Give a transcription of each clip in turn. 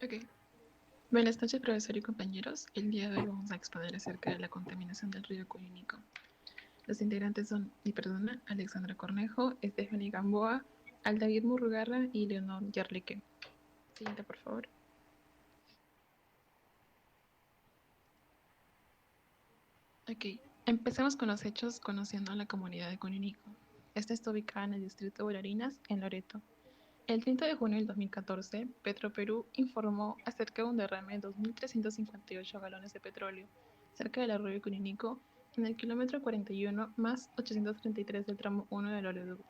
Ok. Buenas noches, profesor y compañeros. El día de hoy vamos a exponer acerca de la contaminación del río Cunínico. Los integrantes son Alexandra Cornejo, Stephanie Gamboa, Aldair Murrugarra y Leonor Yarlique. Siguiente, por favor. Ok. Empecemos con los hechos conociendo a la comunidad de Cunínico. Esta está ubicada en el distrito de Guararinas, en Loreto. El 30 de junio del 2014, Petroperú informó acerca de un derrame de 2.358 galones de petróleo cerca del arroyo Cuninico en el kilómetro 41 más 833 del tramo 1 del oleoducto.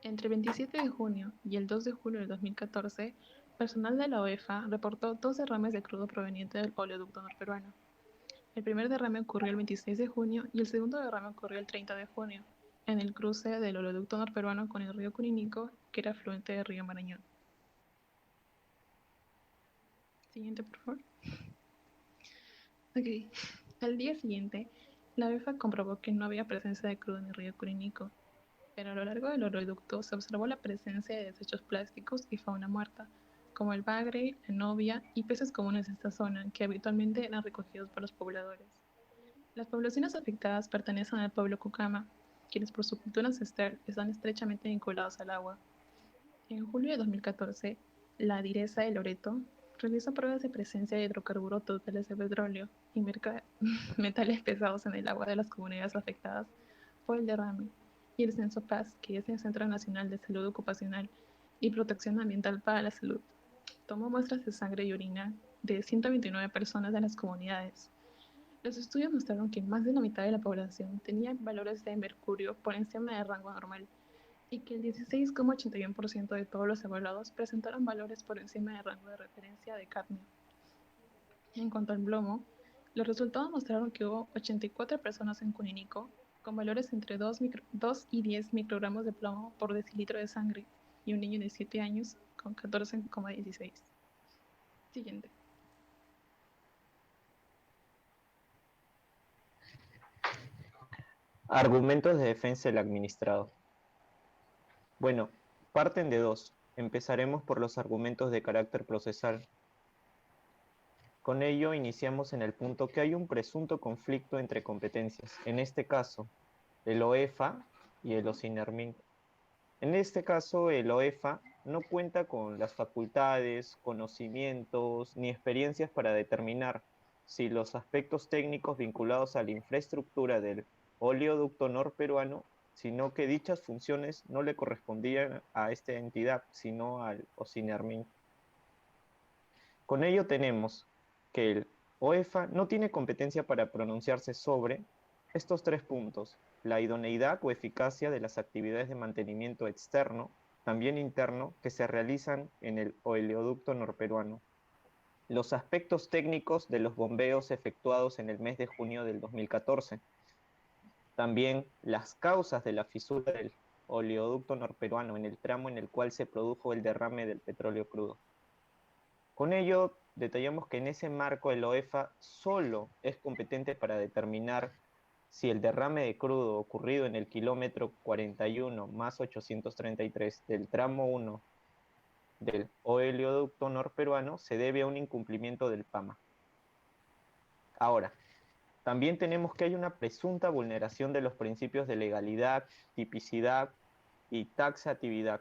Entre el 27 de junio y el 2 de julio del 2014, personal de la OEFA reportó dos derrames de crudo proveniente del oleoducto norperuano. El primer derrame ocurrió el 26 de junio y el segundo derrame ocurrió el 30 de junio, en el cruce del oleoducto norperuano con el río Cuninico, que era afluente del río Marañón. Siguiente, por favor. Ok. Al día siguiente, la OEFA comprobó que no había presencia de crudo en el río Cuninico, pero a lo largo del oleoducto se observó la presencia de desechos plásticos y fauna muerta, como el bagre, la novia y peces comunes de esta zona, que habitualmente eran recogidos por los pobladores. Las poblaciones afectadas pertenecen al pueblo Cucama, quienes por su cultura ancestral están estrechamente vinculados al agua. En julio de 2014, la Direza de Loreto realizó pruebas de presencia de hidrocarburos totales de petróleo y metales pesados en el agua de las comunidades afectadas por el derrame, y el CensoPaz, que es el Centro Nacional de Salud Ocupacional y Protección Ambiental para la Salud, tomó muestras de sangre y orina de 129 personas de las comunidades. Los estudios mostraron que más de la mitad de la población tenía valores de mercurio por encima del rango normal y que el 16,81% de todos los evaluados presentaron valores por encima del rango de referencia de cadmio. En cuanto al plomo, los resultados mostraron que hubo 84 personas en Cuninico con valores entre 2 y 10 microgramos de plomo por decilitro de sangre y un niño de 7 años con 14,16. Siguiente. Argumentos de defensa del administrado. Bueno, parten de dos. Empezaremos por los argumentos de carácter procesal. Con ello iniciamos en el punto que hay un presunto conflicto entre competencias, en este caso, el OEFA y el OSINERMIN. En este caso, el OEFA no cuenta con las facultades, conocimientos ni experiencias para determinar si los aspectos técnicos vinculados a la infraestructura del oleoducto norperuano, sino que dichas funciones no le correspondían a esta entidad, sino al OSINERMIN. Con ello tenemos que el OEFA no tiene competencia para pronunciarse sobre estos tres puntos: la idoneidad o eficacia de las actividades de mantenimiento externo, también interno, que se realizan en el oleoducto norperuano, los aspectos técnicos de los bombeos efectuados en el mes de junio del 2014, también las causas de la fisura del oleoducto norperuano en el tramo en el cual se produjo el derrame del petróleo crudo. Con ello, detallamos que en ese marco el OEFA solo es competente para determinar si el derrame de crudo ocurrido en el kilómetro 41 más 833 del tramo 1 del oleoducto norperuano se debe a un incumplimiento del PAMA. Ahora, también tenemos que hay una presunta vulneración de los principios de legalidad, tipicidad y taxatividad.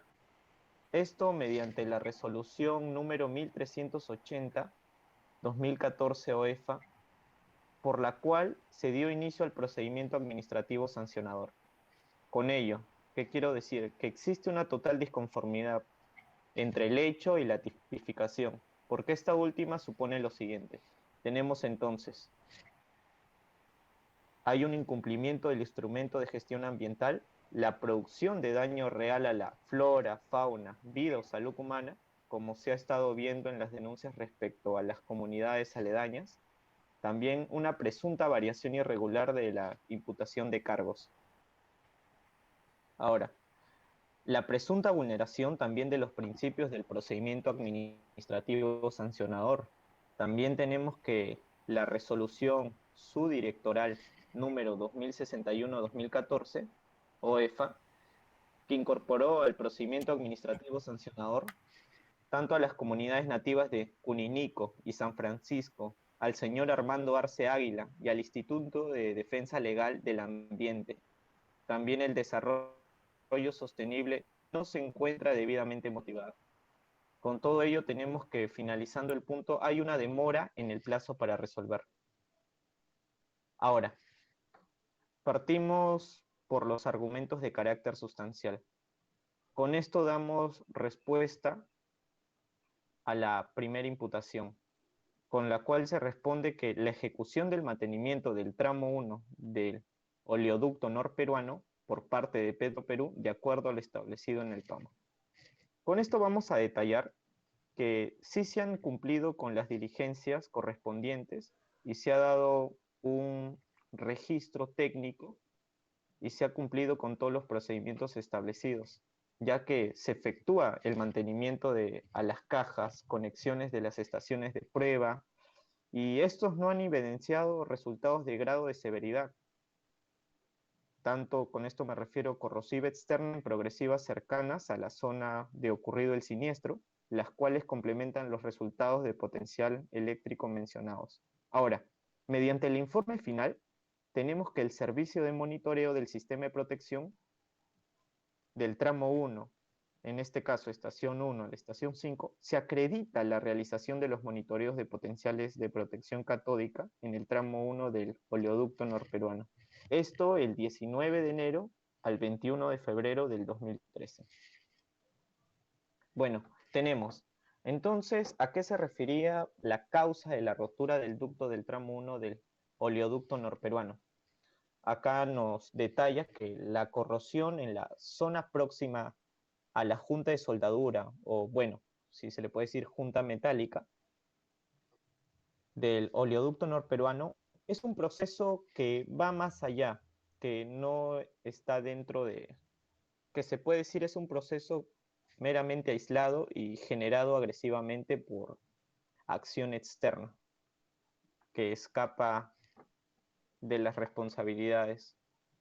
Esto mediante la resolución número 1380/2014 OEFA, por la cual se dio inicio al procedimiento administrativo sancionador. Con ello, ¿qué quiero decir? Que existe una total disconformidad entre el hecho y la tipificación, porque esta última supone lo siguiente. Tenemos entonces, hay un incumplimiento del instrumento de gestión ambiental, la producción de daño real a la flora, fauna, vida o salud humana, como se ha estado viendo en las denuncias respecto a las comunidades aledañas, también una presunta variación irregular de la imputación de cargos. Ahora, la presunta vulneración también de los principios del procedimiento administrativo sancionador. También tenemos que la resolución subdirectoral número 2061/2014, OEFA, que incorporó el procedimiento administrativo sancionador, tanto a las comunidades nativas de Cuninico y San Francisco, al señor Armando Arce Águila y al Instituto de Defensa Legal del Ambiente. También el desarrollo sostenible no se encuentra debidamente motivado. Con todo ello tenemos que, finalizando el punto, hay una demora en el plazo para resolver. Ahora, partimos por los argumentos de carácter sustancial. Con esto damos respuesta a la primera imputación, con la cual se responde que la ejecución del mantenimiento del tramo 1 del oleoducto norperuano por parte de Petroperú, de acuerdo a lo establecido en el tomo. Con esto vamos a detallar que sí se han cumplido con las diligencias correspondientes y se ha dado un registro técnico y se ha cumplido con todos los procedimientos establecidos, ya que se efectúa el mantenimiento a las cajas, conexiones de las estaciones de prueba, y estos no han evidenciado resultados de grado de severidad. Tanto con esto me refiero corrosiva externa y progresivas cercanas a la zona de ocurrido el siniestro, las cuales complementan los resultados de potencial eléctrico mencionados. Ahora, mediante el informe final, tenemos que el servicio de monitoreo del sistema de protección del tramo 1, en este caso estación 1 a la estación 5, se acredita la realización de los monitoreos de potenciales de protección catódica en el tramo 1 del oleoducto norperuano. Esto el 19 de enero al 21 de febrero del 2013. Bueno, tenemos entonces a qué se refería la causa de la rotura del ducto del tramo 1 del oleoducto norperuano. Acá nos detalla que la corrosión en la zona próxima a la junta de soldadura, o bueno, si se le puede decir junta metálica, del oleoducto norperuano, es un proceso que va más allá, que no está dentro de, que se puede decir es un proceso meramente aislado y generado agresivamente por acción externa, que escapa de las responsabilidades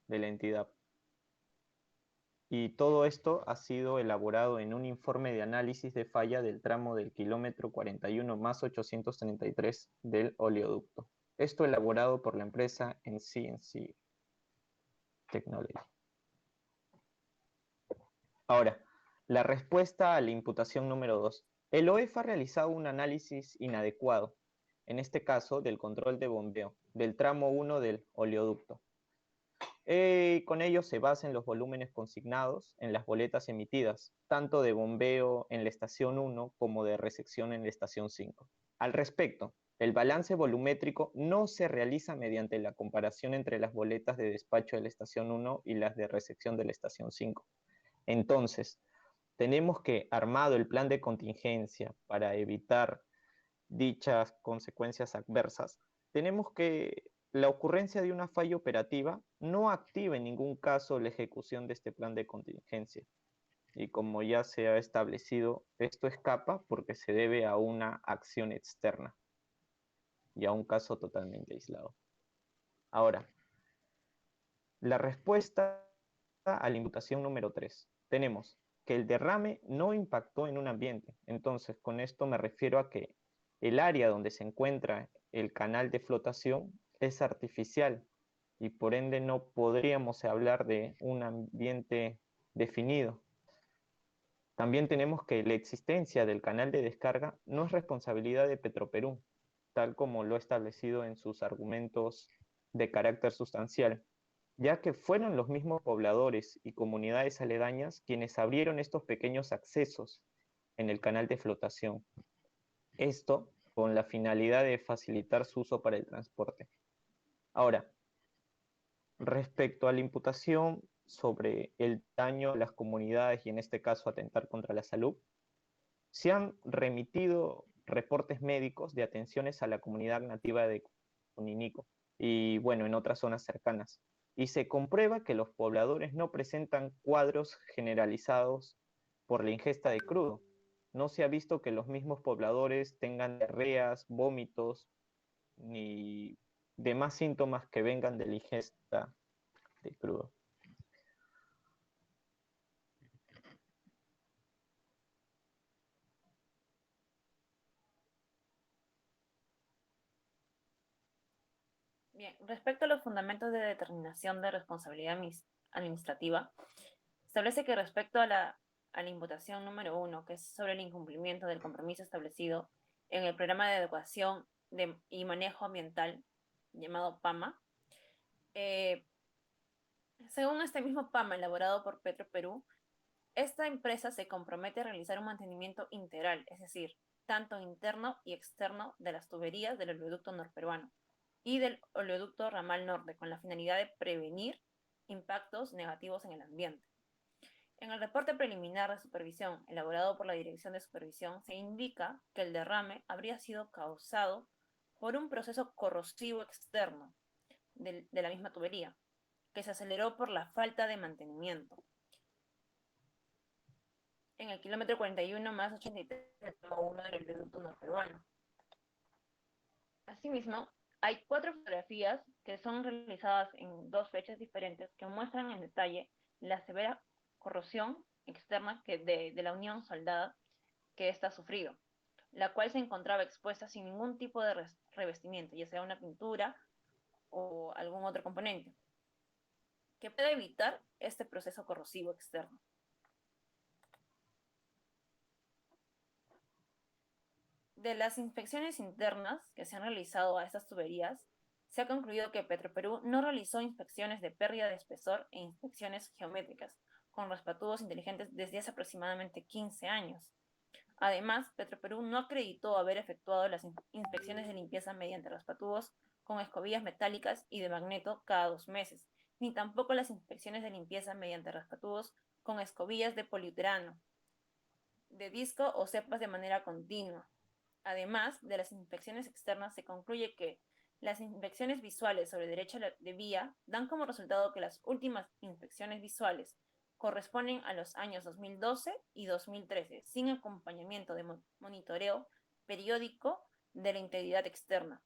de la entidad. Y todo esto ha sido elaborado en un informe de análisis de falla del tramo del kilómetro 41 más 833 del oleoducto. Esto elaborado por la empresa NCNC Technology. Ahora, la respuesta a la imputación número 2. El OEF ha realizado un análisis inadecuado, en este caso del control de bombeo, del tramo 1 del oleoducto. Con ello se basa en los volúmenes consignados en las boletas emitidas, tanto de bombeo en la estación 1 como de recepción en la estación 5. Al respecto, el balance volumétrico no se realiza mediante la comparación entre las boletas de despacho de la estación 1 y las de recepción de la estación 5. Entonces, tenemos que, armado el plan de contingencia para evitar dichas consecuencias adversas, tenemos que la ocurrencia de una falla operativa no activa en ningún caso la ejecución de este plan de contingencia. Y como ya se ha establecido, esto escapa porque se debe a una acción externa y a un caso totalmente aislado. Ahora, la respuesta a la imputación número 3. Tenemos que el derrame no impactó en un ambiente. Entonces, con esto me refiero a que el área donde se encuentra el canal de flotación es artificial y por ende no podríamos hablar de un ambiente definido. También tenemos que la existencia del canal de descarga no es responsabilidad de Petroperú, tal como lo ha establecido en sus argumentos de carácter sustancial, ya que fueron los mismos pobladores y comunidades aledañas quienes abrieron estos pequeños accesos en el canal de flotación. Esto con la finalidad de facilitar su uso para el transporte. Ahora, respecto a la imputación sobre el daño a las comunidades y en este caso atentar contra la salud, se han remitido reportes médicos de atenciones a la comunidad nativa de Cuninico y bueno, en otras zonas cercanas. Y se comprueba que los pobladores no presentan cuadros generalizados por la ingesta de crudo. No se ha visto que los mismos pobladores tengan diarreas, vómitos, ni demás síntomas que vengan de la ingesta de crudo. Bien, respecto a los fundamentos de determinación de responsabilidad administrativa, establece que respecto a la imputación número 1, que es sobre el incumplimiento del compromiso establecido en el programa de adecuación y manejo ambiental llamado PAMA, eh, según este mismo PAMA elaborado por Petroperú, esta empresa se compromete a realizar un mantenimiento integral, es decir, tanto interno y externo de las tuberías del oleoducto norperuano y del oleoducto ramal norte, con la finalidad de prevenir impactos negativos en el ambiente. En el reporte preliminar de supervisión elaborado por la Dirección de Supervisión se indica que el derrame habría sido causado por un proceso corrosivo externo de la misma tubería, que se aceleró por la falta de mantenimiento en el kilómetro 41 más 83 del tramo 1 del oleoducto norperuano. Asimismo, hay 4 fotografías que son realizadas en 2 fechas diferentes que muestran en detalle la severa corrosión externa de la unión soldada que ésta ha sufrido, la cual se encontraba expuesta sin ningún tipo de revestimiento, ya sea una pintura o algún otro componente, que puede evitar este proceso corrosivo externo. De las inspecciones internas que se han realizado a estas tuberías, se ha concluido que Petroperú no realizó inspecciones de pérdida de espesor e inspecciones geométricas con raspatubos inteligentes desde hace aproximadamente 15 años. Además, Petroperú no acreditó haber efectuado las inspecciones de limpieza mediante raspatubos con escobillas metálicas y de magneto cada 2 meses, ni tampoco las inspecciones de limpieza mediante raspatubos con escobillas de poliuretano, de disco o cepas de manera continua. Además de las inspecciones externas, se concluye que las inspecciones visuales sobre derecho de vía dan como resultado que las últimas inspecciones visuales corresponden a los años 2012 y 2013, sin acompañamiento de monitoreo periódico de la integridad externa.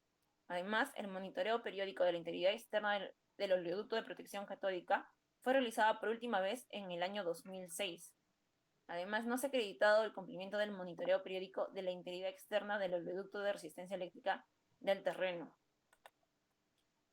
Además, el monitoreo periódico de la integridad externa del oleoducto de protección catódica fue realizado por última vez en el año 2006. Además, no se ha acreditado el cumplimiento del monitoreo periódico de la integridad externa del oleoducto de resistencia eléctrica del terreno.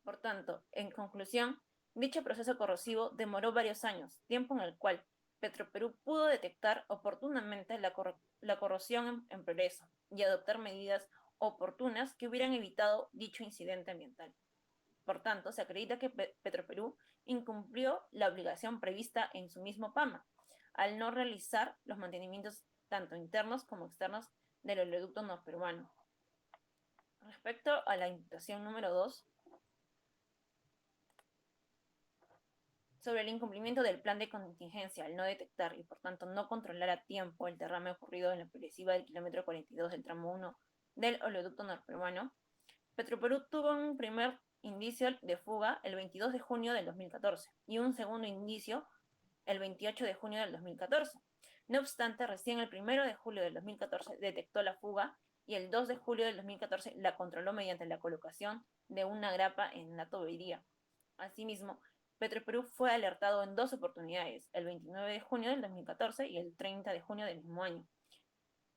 Por tanto, en conclusión, dicho proceso corrosivo demoró varios años, tiempo en el cual Petroperú pudo detectar oportunamente la corrosión en progreso y adoptar medidas oportunas que hubieran evitado dicho incidente ambiental. Por tanto, se acredita que Petroperú incumplió la obligación prevista en su mismo PAMA, al no realizar los mantenimientos tanto internos como externos del oleoducto norperuano. Respecto a la imputación número 2, sobre el incumplimiento del plan de contingencia al no detectar y por tanto no controlar a tiempo el derrame ocurrido en la progresiva del kilómetro 42 del tramo 1 del oleoducto norperuano, Petroperú tuvo un primer indicio de fuga el 22 de junio del 2014 y un segundo indicio el 28 de junio del 2014. No obstante, recién el 1 de julio del 2014 detectó la fuga y el 2 de julio del 2014 la controló mediante la colocación de una grapa en la tubería. Asimismo, Petroperú fue alertado en 2 oportunidades, el 29 de junio del 2014 y el 30 de junio del mismo año.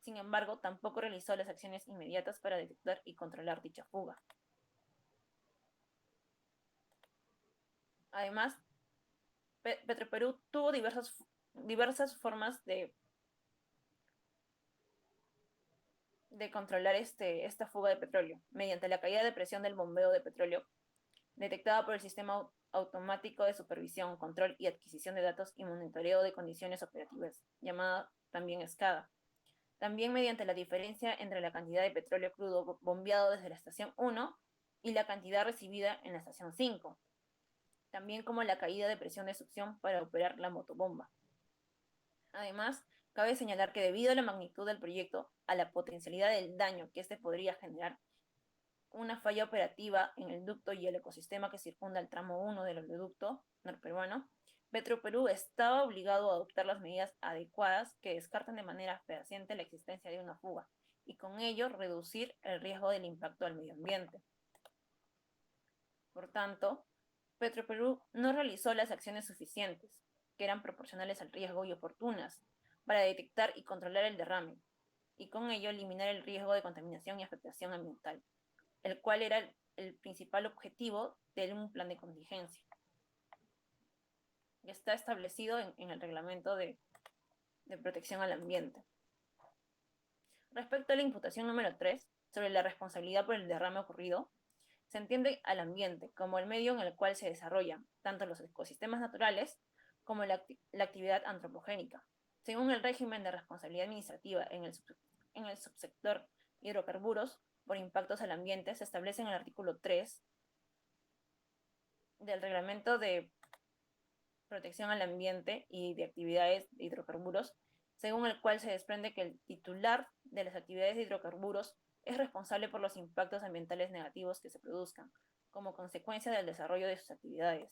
Sin embargo, tampoco realizó las acciones inmediatas para detectar y controlar dicha fuga. Además, Petroperú tuvo diversas formas de controlar esta fuga de petróleo, mediante la caída de presión del bombeo de petróleo, detectada por el sistema automático de supervisión, control y adquisición de datos y monitoreo de condiciones operativas, llamada también SCADA. También mediante la diferencia entre la cantidad de petróleo crudo bombeado desde la estación 1 y la cantidad recibida en la estación 5, también como la caída de presión de succión para operar la motobomba. Además, cabe señalar que debido a la magnitud del proyecto, a la potencialidad del daño que este podría generar, una falla operativa en el ducto y el ecosistema que circunda el tramo 1 del oleoducto norperuano, Petroperú estaba obligado a adoptar las medidas adecuadas que descartan de manera fehaciente la existencia de una fuga y con ello reducir el riesgo del impacto al medio ambiente. Por tanto, Petroperú no realizó las acciones suficientes, que eran proporcionales al riesgo y oportunas, para detectar y controlar el derrame, y con ello eliminar el riesgo de contaminación y afectación ambiental, el cual era el principal objetivo de un plan de contingencia. Que está establecido en el reglamento de protección al ambiente. Respecto a la imputación número 3, sobre la responsabilidad por el derrame ocurrido, se entiende al ambiente como el medio en el cual se desarrollan tanto los ecosistemas naturales como la actividad antropogénica. Según el régimen de responsabilidad administrativa en el subsector hidrocarburos por impactos al ambiente, se establece en el artículo 3 del reglamento de protección al ambiente y de actividades de hidrocarburos, según el cual se desprende que el titular de las actividades de hidrocarburos es responsable por los impactos ambientales negativos que se produzcan como consecuencia del desarrollo de sus actividades.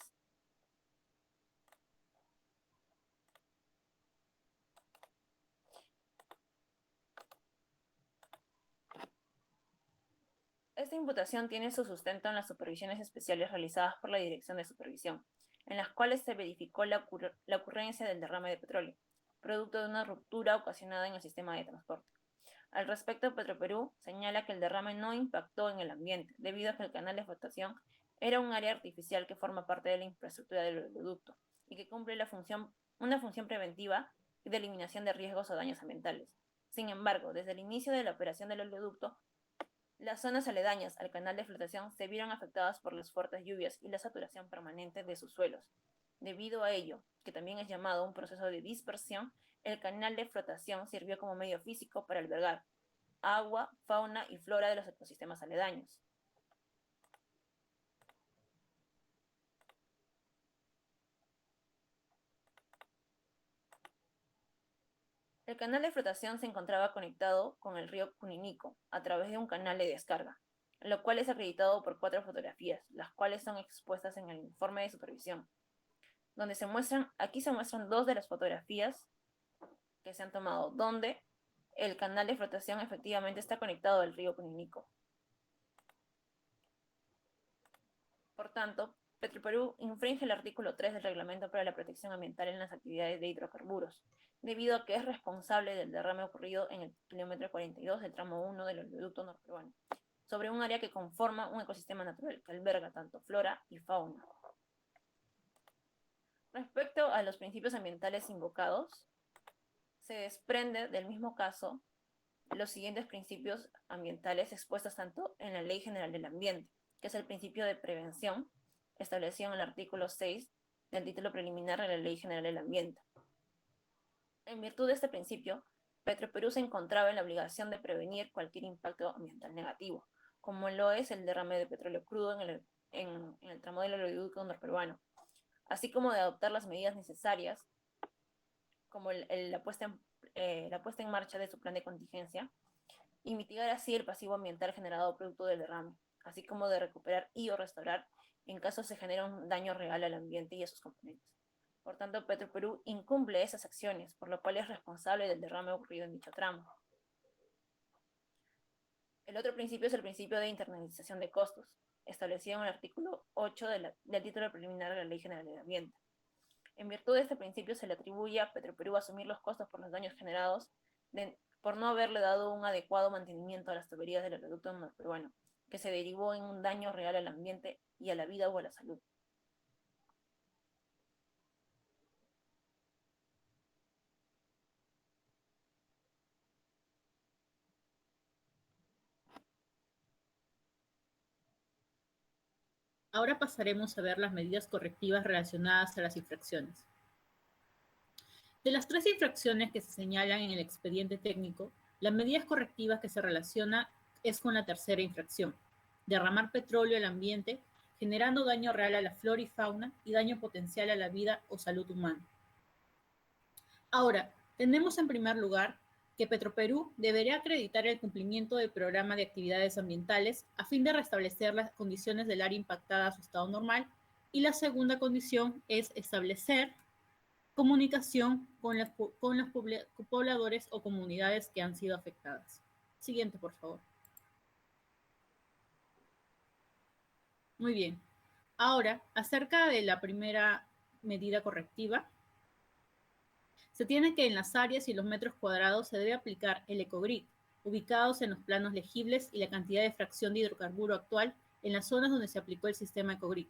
Esta imputación tiene su sustento en las supervisiones especiales realizadas por la Dirección de Supervisión, en las cuales se verificó la ocurrencia del derrame de petróleo, producto de una ruptura ocasionada en el sistema de transporte. Al respecto, Petroperú señala que el derrame no impactó en el ambiente, debido a que el canal de flotación era un área artificial que forma parte de la infraestructura del oleoducto y que cumple una función preventiva y de eliminación de riesgos o daños ambientales. Sin embargo, desde el inicio de la operación del oleoducto, las zonas aledañas al canal de flotación se vieron afectadas por las fuertes lluvias y la saturación permanente de sus suelos. Debido a ello, que también es llamado un proceso de dispersión, el canal de flotación sirvió como medio físico para albergar agua, fauna y flora de los ecosistemas aledaños. El canal de flotación se encontraba conectado con el río Cuninico a través de un canal de descarga, lo cual es acreditado por 4 fotografías, las cuales son expuestas en el informe de supervisión, donde aquí se muestran 2 de las fotografías que se han tomado, donde el canal de flotación efectivamente está conectado al río Cuninico. Por tanto, Petroperú infringe el artículo 3 del Reglamento para la Protección Ambiental en las actividades de hidrocarburos, debido a que es responsable del derrame ocurrido en el kilómetro 42 del tramo 1 del oleoducto norperuano, sobre un área que conforma un ecosistema natural que alberga tanto flora y fauna. Respecto a los principios ambientales invocados, se desprende del mismo caso los siguientes principios ambientales expuestos tanto en la Ley General del Ambiente, que es el principio de prevención, establecido en el artículo 6 del título preliminar de la Ley General del Ambiente. En virtud de este principio, Petroperú se encontraba en la obligación de prevenir cualquier impacto ambiental negativo, como lo es el derrame de petróleo crudo en el tramo del oleoducto norperuano, así como de adoptar las medidas necesarias, como la puesta en marcha de su plan de contingencia, y mitigar así el pasivo ambiental generado producto del derrame, así como de recuperar y o restaurar en caso se genera un daño real al ambiente y a sus componentes. Por tanto, Petroperú incumple esas acciones, por lo cual es responsable del derrame ocurrido en dicho tramo. El otro principio es el principio de internalización de costos, establecido en el artículo 8 del título preliminar de la Ley General del Ambiente. En virtud de este principio se le atribuye a Petroperú asumir los costos por los daños generados por no haberle dado un adecuado mantenimiento a las tuberías del oleoducto norperuano, que se derivó en un daño real al ambiente y a la vida o a la salud. Ahora pasaremos a ver las medidas correctivas relacionadas a las infracciones. De las 3 infracciones que se señalan en el expediente técnico, las medidas correctivas que se relaciona es con la tercera infracción, derramar petróleo al ambiente, generando daño real a la flora y fauna y daño potencial a la vida o salud humana. Ahora, tenemos en primer lugar que Petroperú deberá acreditar el cumplimiento del programa de actividades ambientales a fin de restablecer las condiciones del área impactada a su estado normal, y la segunda condición es establecer comunicación con los pobladores o comunidades que han sido afectadas. Siguiente, por favor. Muy bien. Ahora, acerca de la primera medida correctiva, se tiene que en las áreas y los metros cuadrados se debe aplicar el ecogrid, ubicados en los planos legibles y la cantidad de fracción de hidrocarburo actual en las zonas donde se aplicó el sistema EcoGrid.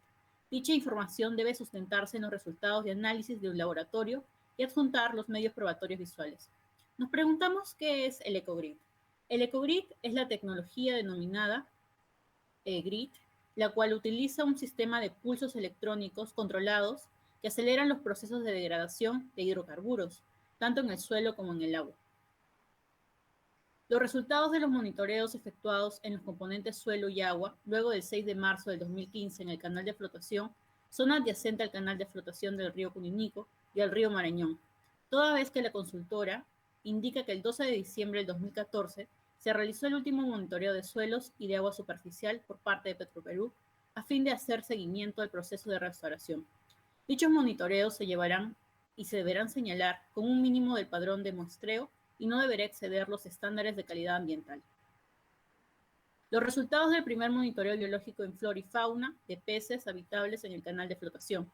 Dicha información debe sustentarse en los resultados de análisis de un laboratorio y adjuntar los medios probatorios visuales. Nos preguntamos qué es el EcoGrid. El EcoGrid es la tecnología denominada grid, la cual utiliza un sistema de pulsos electrónicos controlados que aceleran los procesos de degradación de hidrocarburos, tanto en el suelo como en el agua. Los resultados de los monitoreos efectuados en los componentes suelo y agua, luego del 6 de marzo del 2015 en el canal de flotación, son adyacentes al canal de flotación del río Cuninico y al río Marañón, toda vez que la consultora indica que el 12 de diciembre del 2014 se realizó el último monitoreo de suelos y de agua superficial por parte de Petroperú a fin de hacer seguimiento al proceso de restauración. Dichos monitoreos se llevarán y se deberán señalar con un mínimo del padrón de muestreo y no deberá exceder los estándares de calidad ambiental. Los resultados del primer monitoreo biológico en flora y fauna de peces habitables en el canal de flotación.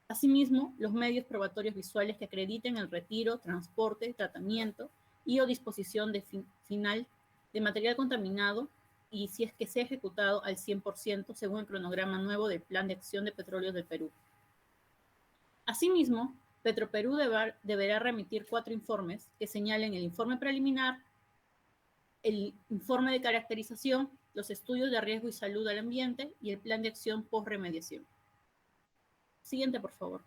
Asimismo, los medios probatorios visuales que acrediten el retiro, transporte, tratamiento y o disposición final de material contaminado y si es que sea ejecutado al 100% según el cronograma nuevo del Plan de Acción de Petróleos del Perú. Asimismo, Petroperú deberá remitir 4 informes que señalen el informe preliminar, el informe de caracterización, los estudios de riesgo y salud al ambiente y el plan de acción post-remediación. Siguiente, por favor.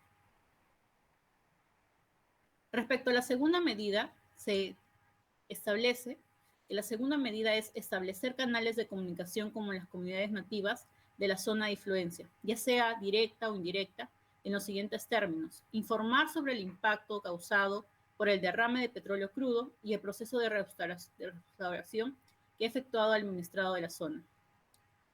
Respecto a la segunda medida, se establece que la segunda medida es establecer canales de comunicación como las comunidades nativas de la zona de influencia, ya sea directa o indirecta, en los siguientes términos: informar sobre el impacto causado por el derrame de petróleo crudo y el proceso de restauración que ha efectuado el administrado de la zona.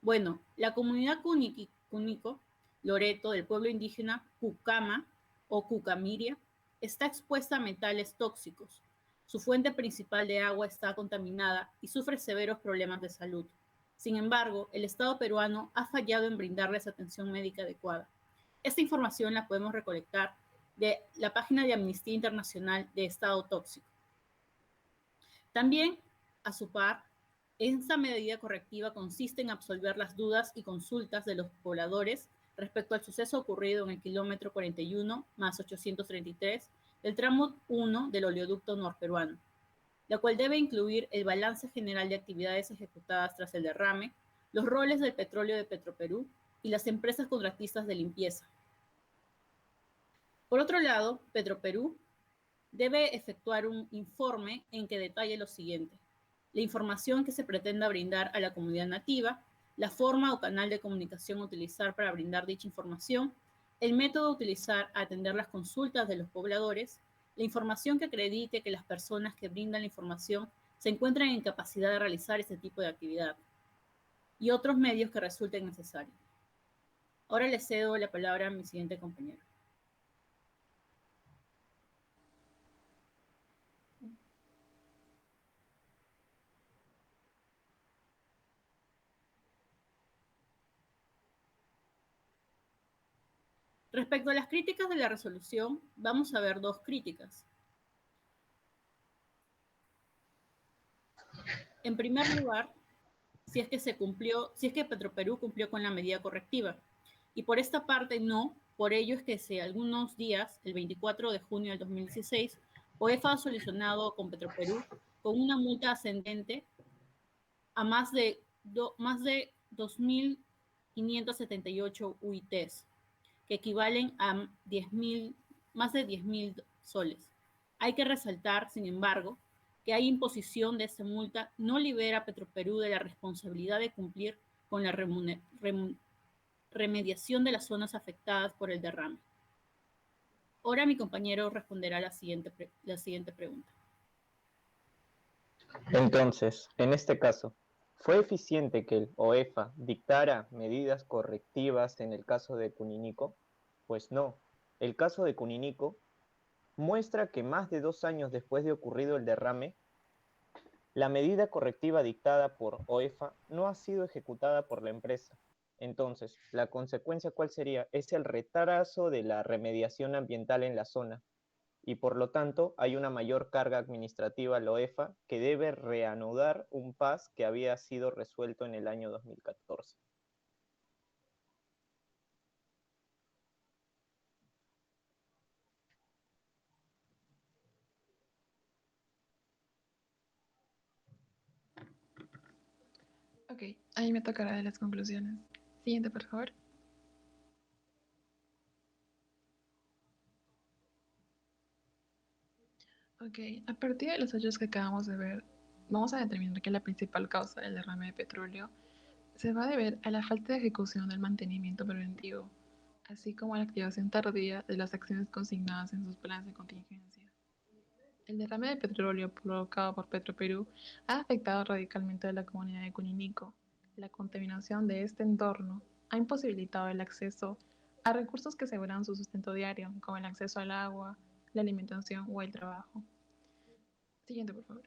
Bueno, la comunidad Cunico, Loreto, del pueblo indígena Cucama o Cucamiria, está expuesta a metales tóxicos. Su fuente principal de agua está contaminada y sufre severos problemas de salud. Sin embargo, el Estado peruano ha fallado en brindarles atención médica adecuada. Esta información la podemos recolectar de la página de Amnistía Internacional de Estado Tóxico. También, a su par, esta medida correctiva consiste en absolver las dudas y consultas de los pobladores respecto al suceso ocurrido en el kilómetro 41 más 833 del tramo 1 del oleoducto norperuano, la cual debe incluir el balance general de actividades ejecutadas tras el derrame, los roles del petróleo de Petroperú y las empresas contratistas de limpieza. Por otro lado, Petroperú debe efectuar un informe en que detalle lo siguiente: la información que se pretenda brindar a la comunidad nativa, la forma o canal de comunicación a utilizar para brindar dicha información, el método a utilizar a atender las consultas de los pobladores, la información que acredite que las personas que brindan la información se encuentran en capacidad de realizar este tipo de actividad, y otros medios que resulten necesarios. Ahora le cedo la palabra a mi siguiente compañero. Respecto a las críticas de la resolución, vamos a ver 2 críticas. En primer lugar, si es que Petroperú cumplió con la medida correctiva. Y por esta parte no, por ello es que hace algunos días, el 24 de junio del 2016, OEFA ha solucionado con Petroperú con una multa ascendente a más de 2.578 UITs, que equivalen a más de 10.000 soles. Hay que resaltar, sin embargo, que hay imposición de esta multa no libera a Petroperú de la responsabilidad de cumplir con la remediación de las zonas afectadas por el derrame. Ahora mi compañero responderá la siguiente pregunta. Entonces, en este caso, ¿fue eficiente que el OEFA dictara medidas correctivas en el caso de Cuninico? Pues no. El caso de Cuninico muestra que más de 2 años después de ocurrido el derrame, la medida correctiva dictada por OEFA no ha sido ejecutada por la empresa. Entonces, ¿la consecuencia cuál sería? Es el retraso de la remediación ambiental en la zona, y por lo tanto hay una mayor carga administrativa a la OEFA que debe reanudar un PAS que había sido resuelto en el año 2014. Ok, ahí me tocará de las conclusiones. Siguiente, por favor. Ok, a partir de los hechos que acabamos de ver, vamos a determinar que la principal causa del derrame de petróleo se va a deber a la falta de ejecución del mantenimiento preventivo, así como a la activación tardía de las acciones consignadas en sus planes de contingencia. El derrame de petróleo provocado por Petroperú ha afectado radicalmente a la comunidad de Cuninico. La contaminación de este entorno ha imposibilitado el acceso a recursos que aseguran su sustento diario, como el acceso al agua, la alimentación o el trabajo. Siguiente, por favor.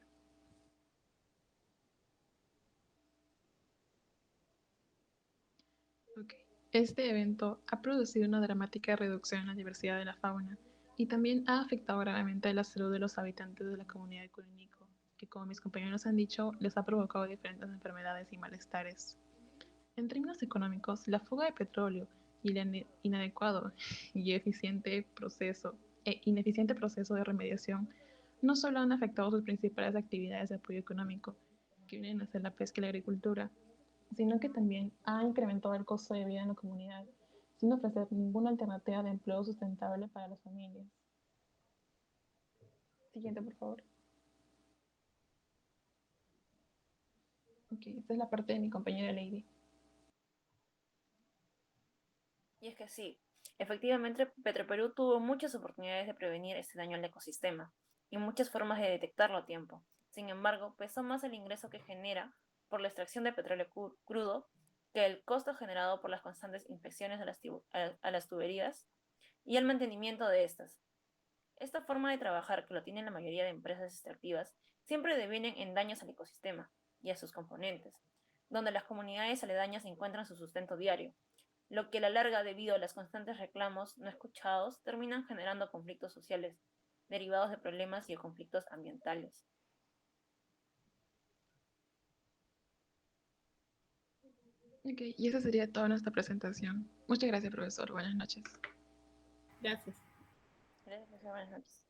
Ok. Este evento ha producido una dramática reducción en la diversidad de la fauna y también ha afectado gravemente la salud de los habitantes de la comunidad de Cunico, que como mis compañeros han dicho, les ha provocado diferentes enfermedades y malestares. En términos económicos, la fuga de petróleo y el inadecuado y ineficiente proceso de remediación no solo han afectado sus principales actividades de apoyo económico, que vienen a ser la pesca y la agricultura, sino que también ha incrementado el costo de vida en la comunidad, sin ofrecer ninguna alternativa de empleo sustentable para las familias. Siguiente, por favor. Ok, esta es la parte de mi compañera Lady. Y es que sí, efectivamente Petroperú tuvo muchas oportunidades de prevenir este daño al ecosistema y muchas formas de detectarlo a tiempo. Sin embargo, pesó más el ingreso que genera por la extracción de petróleo crudo que el costo generado por las constantes inspecciones a las tuberías y el mantenimiento de estas. Esta forma de trabajar, que lo tienen la mayoría de empresas extractivas, siempre devienen en daños al ecosistema y a sus componentes, donde las comunidades aledañas encuentran su sustento diario, lo que a la larga, debido a los constantes reclamos no escuchados, terminan generando conflictos sociales, derivados de problemas y de conflictos ambientales. Ok, y esa sería toda nuestra presentación. Muchas gracias, profesor. Buenas noches. Gracias. Gracias, buenas noches.